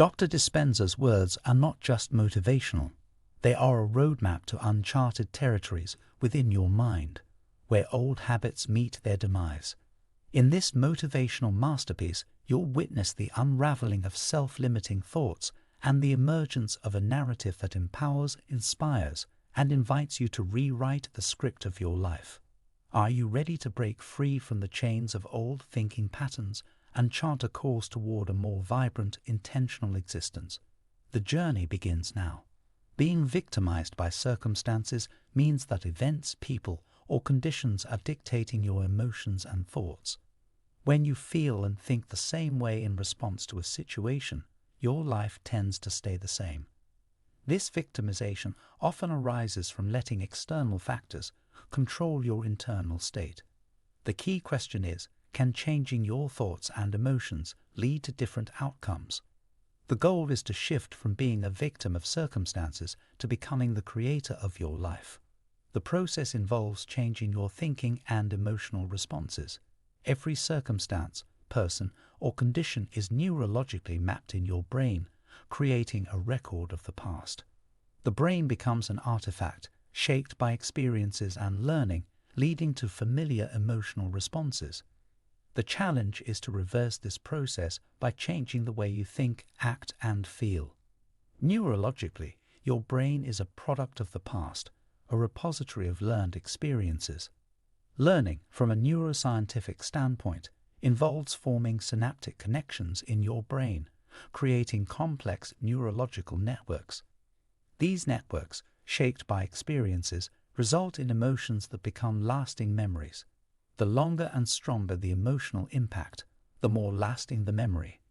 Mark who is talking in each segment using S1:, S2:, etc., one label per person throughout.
S1: Dr. Dispenza's words are not just motivational. They are a roadmap to uncharted territories within your mind, where old habits meet their demise. In this motivational masterpiece, you'll witness the unraveling of self-limiting thoughts and the emergence of a narrative that empowers, inspires, and invites you to rewrite the script of your life. Are you ready to break free from the chains of old thinking patterns and chart a course toward a more vibrant, intentional existence? The journey begins now. Being victimized by circumstances means that events, people, or conditions are dictating your emotions and thoughts. When you feel and think the same way in response to a situation, your life tends to stay the same. This victimization often arises from letting external factors control your internal state. The key question is, can changing your thoughts and emotions lead to different outcomes? The goal is to shift from being a victim of circumstances to becoming the creator of your life. The process involves changing your thinking and emotional responses. Every circumstance, person, or condition is neurologically mapped in your brain, creating a record of the past. The brain becomes an artifact, shaped by experiences and learning, leading to familiar emotional responses. The challenge is to reverse this process by changing the way you think, act, and feel. Neurologically, your brain is a product of the past, a repository of learned experiences. Learning, from a neuroscientific standpoint, involves forming synaptic connections in your brain, creating complex neurological networks. These networks, shaped by experiences, result in emotions that become lasting memories. The longer and stronger the emotional impact, the more lasting the memory.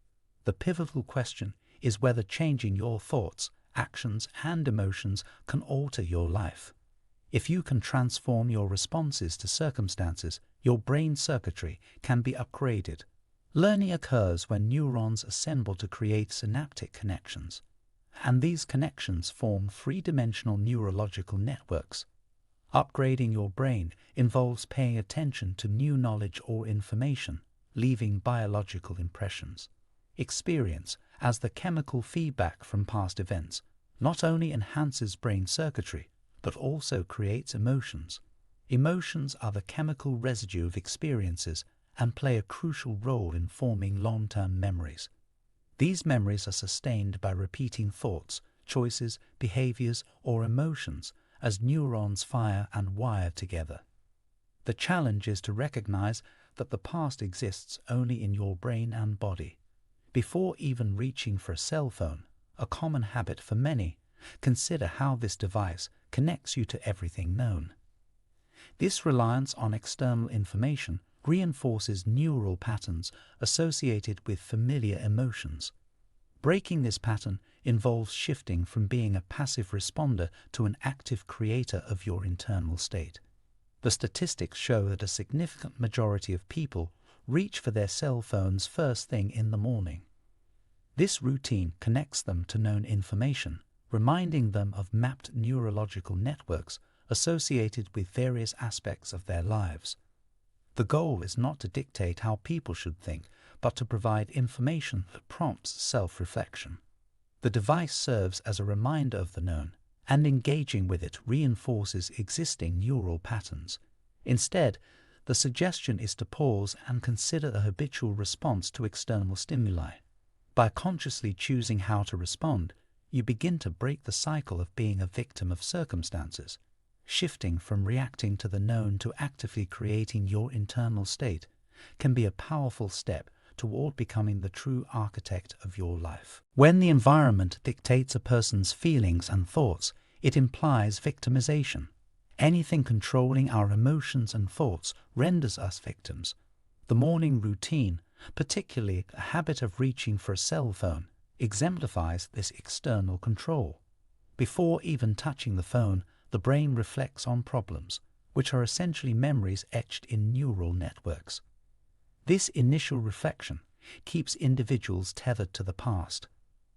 S1: The pivotal question is whether changing your thoughts, actions, and emotions can alter your life. If you can transform your responses to circumstances, your brain circuitry can be upgraded. Learning occurs when neurons assemble to create synaptic connections, and these connections form three-dimensional neurological networks. Upgrading your brain involves paying attention to new knowledge or information, leaving biological impressions. Experience, as the chemical feedback from past events, not only enhances brain circuitry, but also creates emotions. Emotions are the chemical residue of experiences and play a crucial role in forming long-term memories. These memories are sustained by repeating thoughts, choices, behaviors, or emotions as neurons fire and wire together. The challenge is to recognize that the past exists only in your brain and body. Before even reaching for a cell phone, a common habit for many, consider how this device connects you to everything known. This reliance on external information reinforces neural patterns associated with familiar emotions. Breaking this pattern involves shifting from being a passive responder to an active creator of your internal state. The statistics show that a significant majority of people reach for their cell phones first thing in the morning. This routine connects them to known information, reminding them of mapped neurological networks associated with various aspects of their lives. The goal is not to dictate how people should think, but to provide information that prompts self-reflection. The device serves as a reminder of the known, and engaging with it reinforces existing neural patterns. Instead, the suggestion is to pause and consider a habitual response to external stimuli. By consciously choosing how to respond, you begin to break the cycle of being a victim of circumstances. Shifting from reacting to the known to actively creating your internal state can be a powerful step toward becoming the true architect of your life. When the environment dictates a person's feelings and thoughts, it implies victimization. Anything controlling our emotions and thoughts renders us victims. The morning routine, particularly the habit of reaching for a cell phone, exemplifies this external control. Before even touching the phone, the brain reflects on problems, which are essentially memories etched in neural networks. This initial reflection keeps individuals tethered to the past.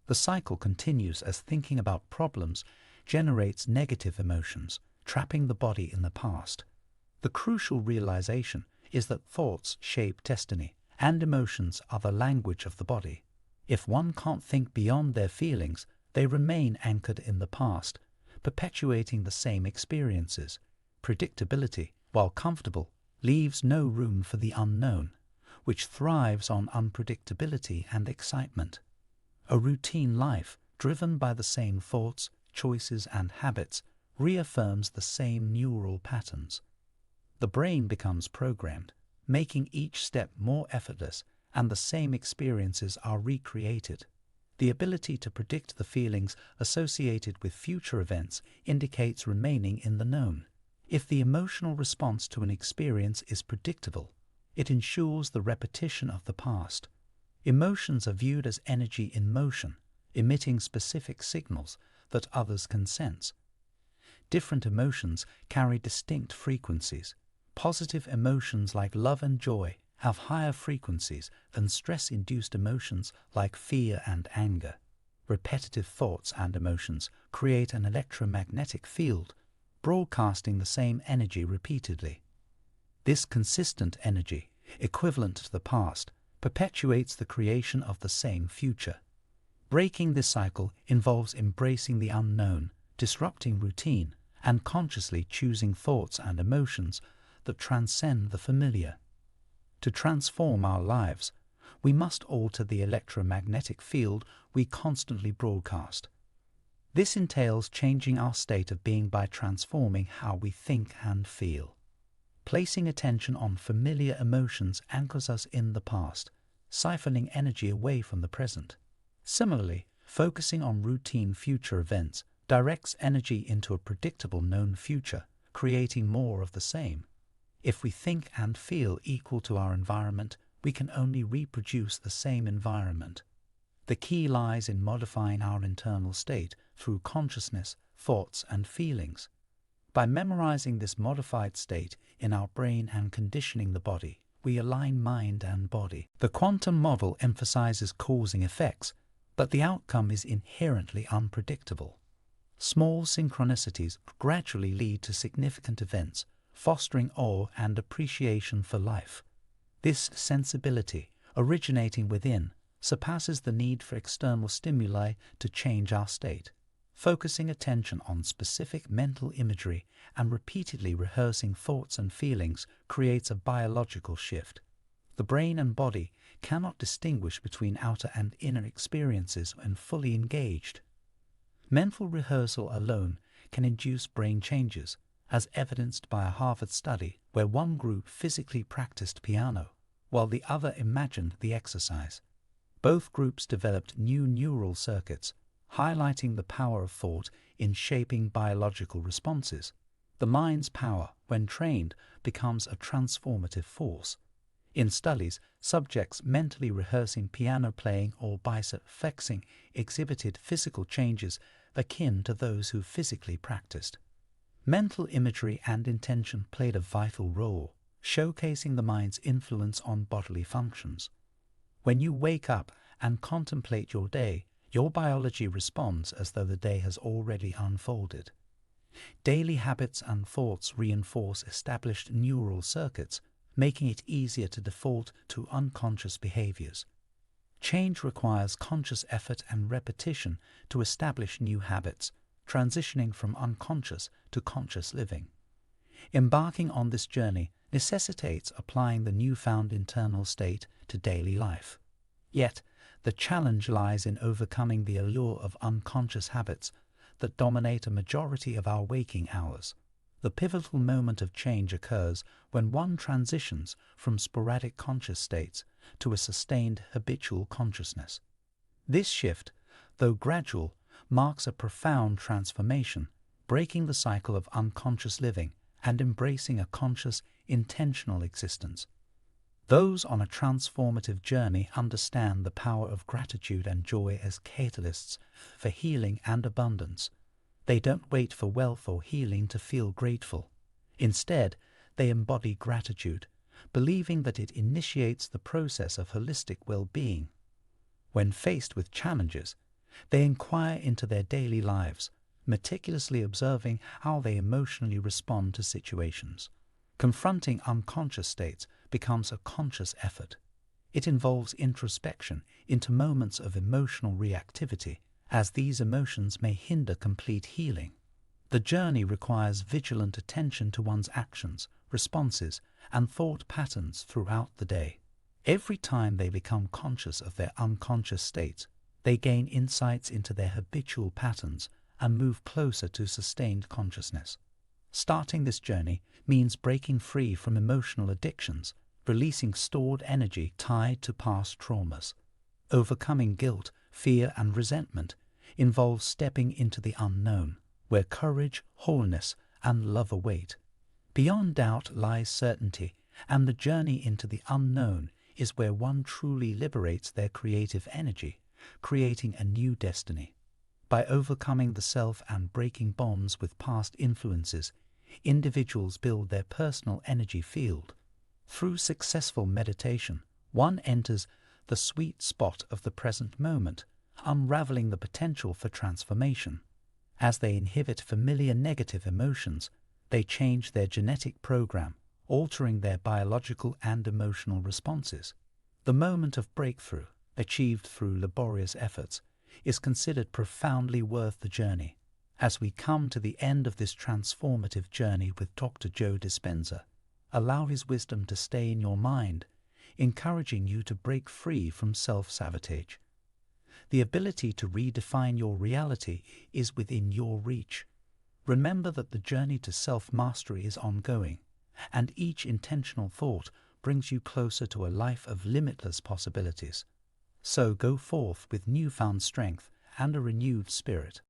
S1: The cycle continues as thinking about problems generates negative emotions, trapping the body in the past. The crucial realization is that thoughts shape destiny, and emotions are the language of the body. If one can't think beyond their feelings, they remain anchored in the past, perpetuating the same experiences. Predictability, while comfortable, leaves no room for the unknown, which thrives on unpredictability and excitement. A routine life, driven by the same thoughts, choices, and habits, reaffirms the same neural patterns. The brain becomes programmed, making each step more effortless, and the same experiences are recreated. The ability to predict the feelings associated with future events indicates remaining in the known. If the emotional response to an experience is predictable, it ensures the repetition of the past. Emotions are viewed as energy in motion, emitting specific signals that others can sense. Different emotions carry distinct frequencies. Positive emotions like love and joy have higher frequencies than stress-induced emotions like fear and anger. Repetitive thoughts and emotions create an electromagnetic field, broadcasting the same energy repeatedly. This consistent energy, equivalent to the past, perpetuates the creation of the same future. Breaking this cycle involves embracing the unknown, disrupting routine, and consciously choosing thoughts and emotions that transcend the familiar. To transform our lives, we must alter the electromagnetic field we constantly broadcast. This entails changing our state of being by transforming how we think and feel. Placing attention on familiar emotions anchors us in the past, siphoning energy away from the present. Similarly, focusing on routine future events directs energy into a predictable known future, creating more of the same. If we think and feel equal to our environment, we can only reproduce the same environment. The key lies in modifying our internal state through consciousness, thoughts, and feelings. By memorizing this modified state in our brain and conditioning the body, we align mind and body. The quantum model emphasizes causing effects, but the outcome is inherently unpredictable. Small synchronicities gradually lead to significant events, fostering awe and appreciation for life. This sensibility, originating within, surpasses the need for external stimuli to change our state. Focusing attention on specific mental imagery and repeatedly rehearsing thoughts and feelings creates a biological shift. The brain and body cannot distinguish between outer and inner experiences when fully engaged. Mental rehearsal alone can induce brain changes, as evidenced by a Harvard study where one group physically practiced piano, while the other imagined the exercise. Both groups developed new neural circuits, highlighting the power of thought in shaping biological responses. The mind's power, when trained, becomes a transformative force. In studies, subjects mentally rehearsing piano playing or bicep flexing exhibited physical changes akin to those who physically practiced. Mental imagery and intention played a vital role, showcasing the mind's influence on bodily functions. When you wake up and contemplate your day, your biology responds as though the day has already unfolded. Daily habits and thoughts reinforce established neural circuits, making it easier to default to unconscious behaviors. Change requires conscious effort and repetition to establish new habits, transitioning from unconscious to conscious living. Embarking on this journey necessitates applying the newfound internal state to daily life. Yet, the challenge lies in overcoming the allure of unconscious habits that dominate a majority of our waking hours. The pivotal moment of change occurs when one transitions from sporadic conscious states to a sustained habitual consciousness. This shift, though gradual, marks a profound transformation, breaking the cycle of unconscious living and embracing a conscious, intentional existence. Those on a transformative journey understand the power of gratitude and joy as catalysts for healing and abundance. They don't wait for wealth or healing to feel grateful. Instead, they embody gratitude, believing that it initiates the process of holistic well-being. When faced with challenges, they inquire into their daily lives, meticulously observing how they emotionally respond to situations. Confronting unconscious states becomes a conscious effort. It involves introspection into moments of emotional reactivity, as these emotions may hinder complete healing. The journey requires vigilant attention to one's actions, responses, and thought patterns throughout the day. Every time they become conscious of their unconscious states, they gain insights into their habitual patterns and move closer to sustained consciousness. Starting this journey means breaking free from emotional addictions, releasing stored energy tied to past traumas. Overcoming guilt, fear, and resentment involves stepping into the unknown, where courage, wholeness, and love await. Beyond doubt lies certainty, and the journey into the unknown is where one truly liberates their creative energy, creating a new destiny. By overcoming the self and breaking bonds with past influences, individuals build their personal energy field. Through successful meditation, one enters the sweet spot of the present moment, unraveling the potential for transformation. As they inhibit familiar negative emotions, they change their genetic program, altering their biological and emotional responses. The moment of breakthrough, achieved through laborious efforts, is considered profoundly worth the journey. As we come to the end of this transformative journey with Dr. Joe Dispenza, allow his wisdom to stay in your mind, encouraging you to break free from self-sabotage. The ability to redefine your reality is within your reach. Remember that the journey to self-mastery is ongoing, and each intentional thought brings you closer to a life of limitless possibilities. So go forth with newfound strength and a renewed spirit.